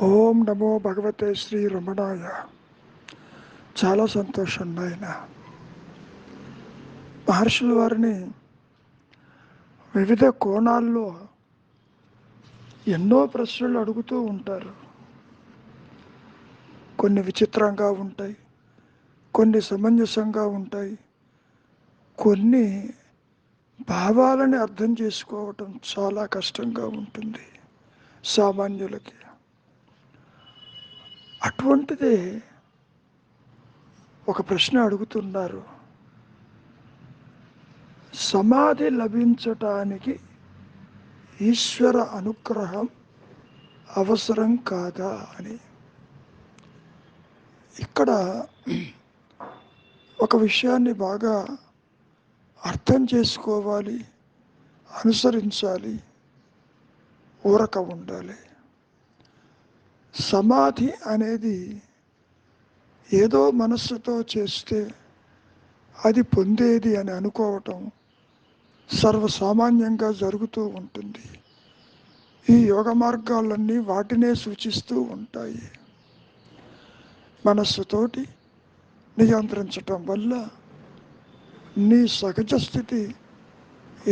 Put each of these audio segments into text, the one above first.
ఓం నమో భగవతే శ్రీ రమణాయ. చాలా సంతోషం నాయన. మహర్షుల వారిని వివిధ కోణాల్లో ఎన్నో ప్రశ్నలు అడుగుతూ ఉంటారు. కొన్ని విచిత్రంగా ఉంటాయి, కొన్ని సమంజసంగా ఉంటాయి, కొన్ని భావాలని అర్థం చేసుకోవటం చాలా కష్టంగా ఉంటుంది సామాన్యులకి. అటువంటిదే ఒక ప్రశ్న అడుగుతున్నారు. సమాధి లభించటానికి ఈశ్వర అనుగ్రహం అవసరం కాదా అని. ఇక్కడ ఒక విషయాన్ని బాగా అర్థం చేసుకోవాలి, అనుసరించాలి, ఊరక ఉండాలి. సమాధి అనేది ఏదో మనస్సుతో చేస్తే అది పొందేది అని అనుకోవటం సర్వసామాన్యంగా జరుగుతూ ఉంటుంది. ఈ యోగ మార్గాలన్నీ వాటినే సూచిస్తూ ఉంటాయి. మనస్సుతోటి నియంత్రించటం వల్ల నీ సహజ స్థితి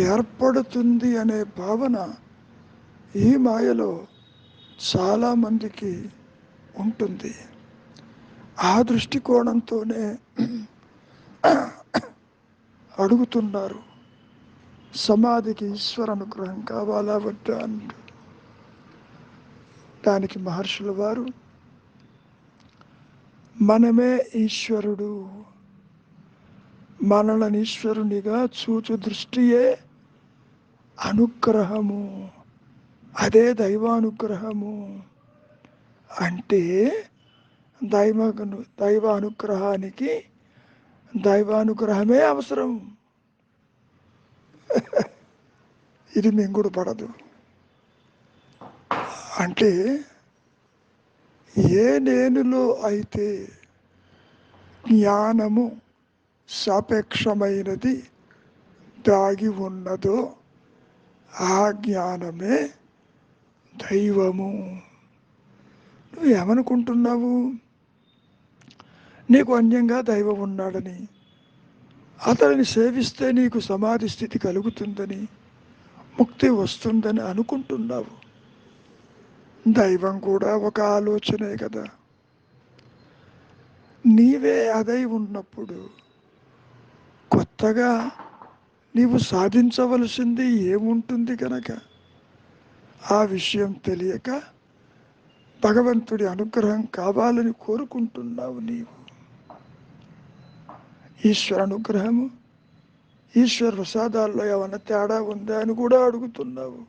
ఏర్పడుతుంది అనే భావన ఈ మాయలో చాలామందికి ఉంటుంది. ఆ దృష్టికోణంతోనే అడుగుతున్నారు, సమాధికి ఈశ్వర అనుగ్రహం కావాలా వద్దా అంటూ. దానికి మహర్షుల వారు, మనమే ఈశ్వరుడు, మనలను ఈశ్వరునిగా చూచు దృష్టియే అనుగ్రహము, అదే దైవానుగ్రహము. అంటే దైవ అనుగ్రహానికి దైవానుగ్రహమే అవసరం. ఇది మింగుడు పడదు. అంటే ఏ నేనులో అయితే జ్ఞానము సాపేక్షమైనది దాగి ఉన్నదో ఆ జ్ఞానమే దైవము. నువ్వు ఏమనుకుంటున్నావు? నీకు అన్యంగా దైవం ఉన్నాడని, అతడిని సేవిస్తే నీకు సమాధి స్థితి కలుగుతుందని, ముక్తి వస్తుందని అనుకుంటున్నావు. దైవం కూడా ఒక ఆలోచనే కదా. నీవే అదై ఉన్నప్పుడు కొత్తగా నీవు సాధించవలసింది ఏముంటుంది కనుక ఆ విషయం తెలియక భగవంతుడి అనుగ్రహం కావాలని కోరుకుంటున్నావు. నీవు ఈశ్వర అనుగ్రహము, ఈశ్వర ప్రసాదాల్లో ఏమైనా తేడా ఉందా అని కూడా అడుగుతున్నావు.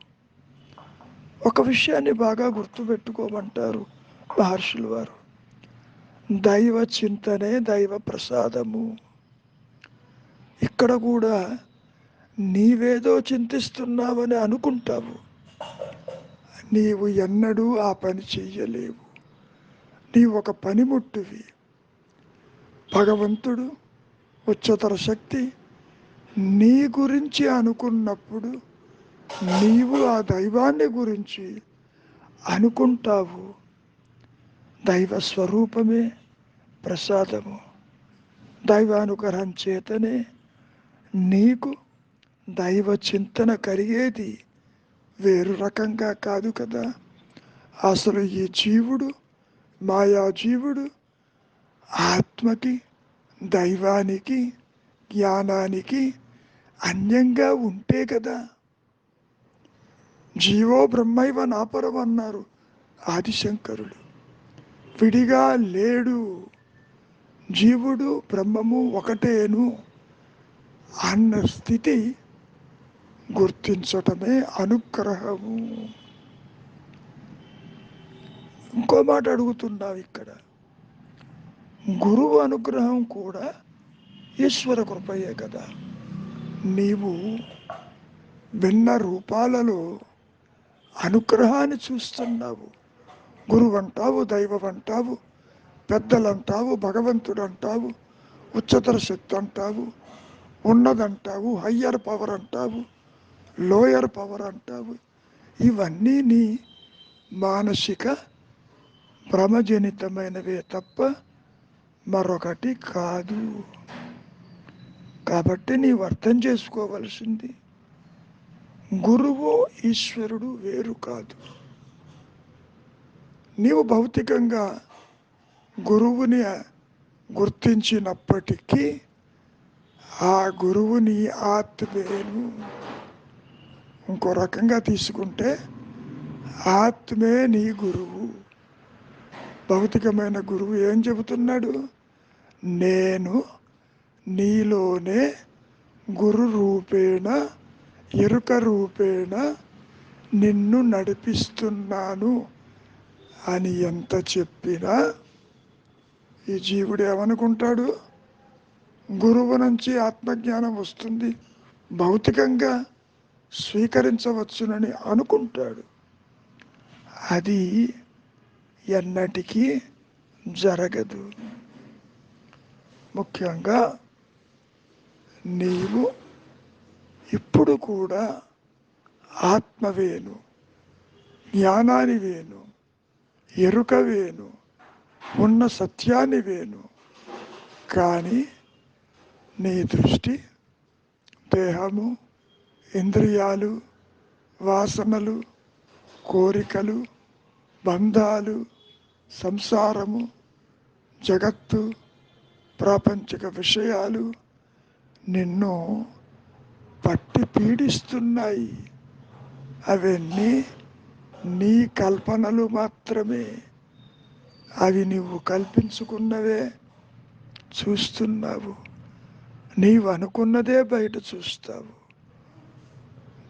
ఒక విషయాన్ని బాగా గుర్తుపెట్టుకోమంటారు మహర్షుల వారు, దైవ చింతనే దైవ ప్రసాదము. ఇక్కడ కూడా నీవేదో చింతిస్తున్నావని అనుకుంటావు, నీవు ఎన్నడూ ఆ పని చెయ్యలేవు. నీవు ఒక పనిముట్టువి. భగవంతుడు ఉच्चतर శక్తి నీ గురించి అనుకున్నప్పుడు నీవు ఆ దైవాన్ని గురించి అనుకుంటావు. దైవ స్వరూపమే ప్రసాదము. దైవానుగ్రహం చేతనే నీకు దైవ చింతన కలిగేది, వేరు రకంగా కాదు కదా. అసలు ఈ జీవుడు, మాయాజీవుడు ఆత్మకి, దైవానికి, జ్ఞానానికి అన్యంగా ఉంటే కదా. జీవో బ్రహ్మైవ నాపరం అన్నారు ఆదిశంకరులు. విడిగా లేడు, జీవుడు బ్రహ్మము ఒకటేను అన్న స్థితి గుర్తించటమే అనుగ్రహము. ఇంకో మాట అడుగుతున్నావు ఇక్కడ, గురువు అనుగ్రహం కూడా ఈశ్వర కృపయే కదా. నీవు భిన్న రూపాలలో అనుగ్రహాన్ని చూస్తున్నావు. గురువు అంటావు, దైవం అంటావు, పెద్దలంటావు, భగవంతుడు అంటావు, ఉच्चतर శక్తి అంటావు, ఉన్నదంటావు, హయ్యర్ పవర్ అంటావు, లోయర్ పవర్ అంటావు. ఇవన్నీ నీ మానసిక భ్రమజనితమైనవే తప్ప మరొకటి కాదు. కాబట్టి నీవు అర్థం చేసుకోవలసింది, గురువు ఈశ్వరుడు వేరు కాదు. నీవు భౌతికంగా గురువుని గుర్తించినప్పటికీ ఆ గురువుని ఆత్మేను. ఇంకో రకంగా తీసుకుంటే ఆత్మే నీ గురువు. భౌతికమైన గురువు ఏం చెబుతున్నాడు? నేను నీలోనే గురు రూపేణ, ఎరుక రూపేణ నిన్ను నడిపిస్తున్నాను అని ఎంత చెప్పినా ఈ జీవుడు ఏమనుకుంటాడు? గురువు నుంచి ఆత్మజ్ఞానం వస్తుంది, భౌతికంగా స్వీకరించవచ్చునని అనుకుంటాడు. అది ఎన్నటికీ జరగదు. ముఖ్యంగా నీవు ఇప్పుడు కూడా ఆత్మవేను, జ్ఞానానివేను, ఎరుకవేను, ఉన్న సత్యానివేను. కానీ నీ దృష్టి దేహము, ఇంద్రియాలు, వాసనలు, కోరికలు, బంధాలు, సంసారము, జగత్తు, ప్రాపంచిక విషయాలు నిన్ను పట్టి పీడిస్తున్నాయి. అవన్నీ నీ కల్పనలు మాత్రమే. అవి నువ్వు కల్పించుకున్నవే చూస్తున్నావు. నీవు అనుకున్నదే బయట చూస్తావు.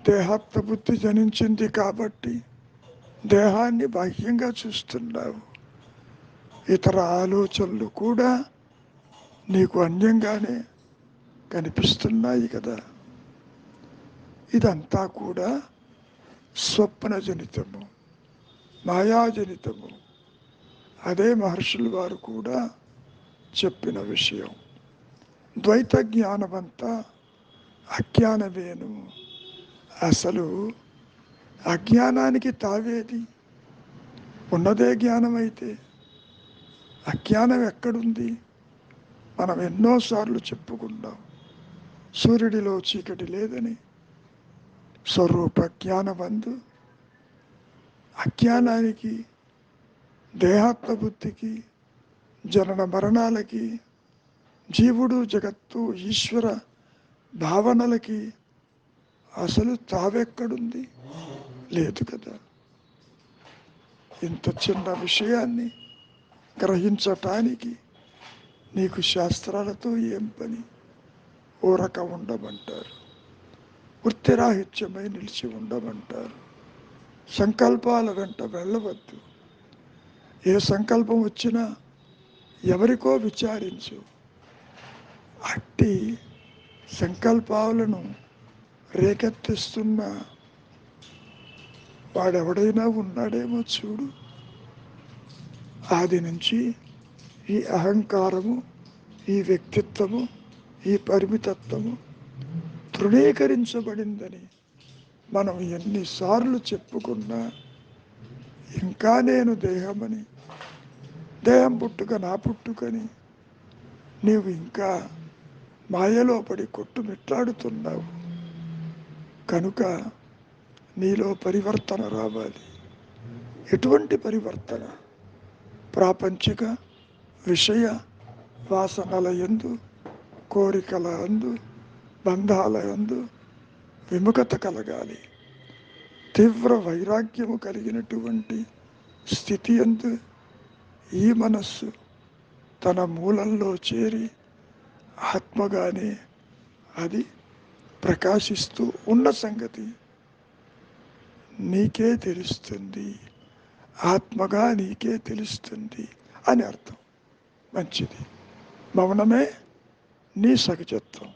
దేహాత్మ బుద్ధి జనించింది కాబట్టి దేహాన్ని బాహ్యంగా చూస్తున్నావు. ఇతర ఆలోచనలు కూడా నీకు అన్యంగానే కనిపిస్తున్నాయి కదా. ఇదంతా కూడా స్వప్నజనితము, మాయాజనితము. అదే మహర్షులు వారు కూడా చెప్పిన విషయం. ద్వైత జ్ఞానమంతా అజ్ఞానమేను. అసలు అజ్ఞానానికి తావేది? ఉన్నదే జ్ఞానమైతే అజ్ఞానం ఎక్కడుంది? మనం ఎన్నోసార్లు చెప్పుకున్నాం, సూర్యుడిలో చీకటి లేదని. స్వరూప జ్ఞానమందు అజ్ఞానానికి, దేహాత్మ బుద్ధికి, జనన మరణాలకి, జీవుడు, జగత్తు, ఈశ్వర భావనలకి అసలు తావెక్కడుంది? లేదు కదా. ఇంత చిన్న విషయాన్ని గ్రహించటానికి నీకు శాస్త్రాలతో ఏం పని? ఊరక ఉండమంటారు, వృత్తిరాహిత్యమై నిలిచి ఉండమంటారు. సంకల్పాల వెంట వెళ్ళవద్దు. ఏ సంకల్పం వచ్చినా ఎవరికో విచారించు. అట్టి సంకల్పాలను రేకెత్తిస్తున్న వాడెవడైనా ఉన్నాడేమో చూడు. ఆది నుంచి ఈ అహంకారము, ఈ వ్యక్తిత్వము, ఈ పరిమితత్వము తృణీకరించబడిందని మనం ఎన్నిసార్లు చెప్పుకున్నా ఇంకా నేను దేహమని, దేహం పుట్టుక నా పుట్టుకని నీవు ఇంకా మాయలో పడి కొట్టుమిట్లాడుతున్నావు. కనుక నీలో పరివర్తన రావాలి. ఎటువంటి పరివర్తన? ప్రాపంచిక విషయ వాసనల యందు, కోరికల యందు, బంధాల యందు విముఖత కలగాలి. తీవ్ర వైరాగ్యము కలిగినటువంటి స్థితి యందు ఈ మనస్సు తన మూలంలో చేరి ఆత్మగానే అది ప్రకాశిస్తూ ఉన్న సంగతి నీకే తెలుస్తుంది, ఆత్మగా నీకే తెలుస్తుంది అని అర్థం. మంచిది. మౌనమే నీ సహజత్వం.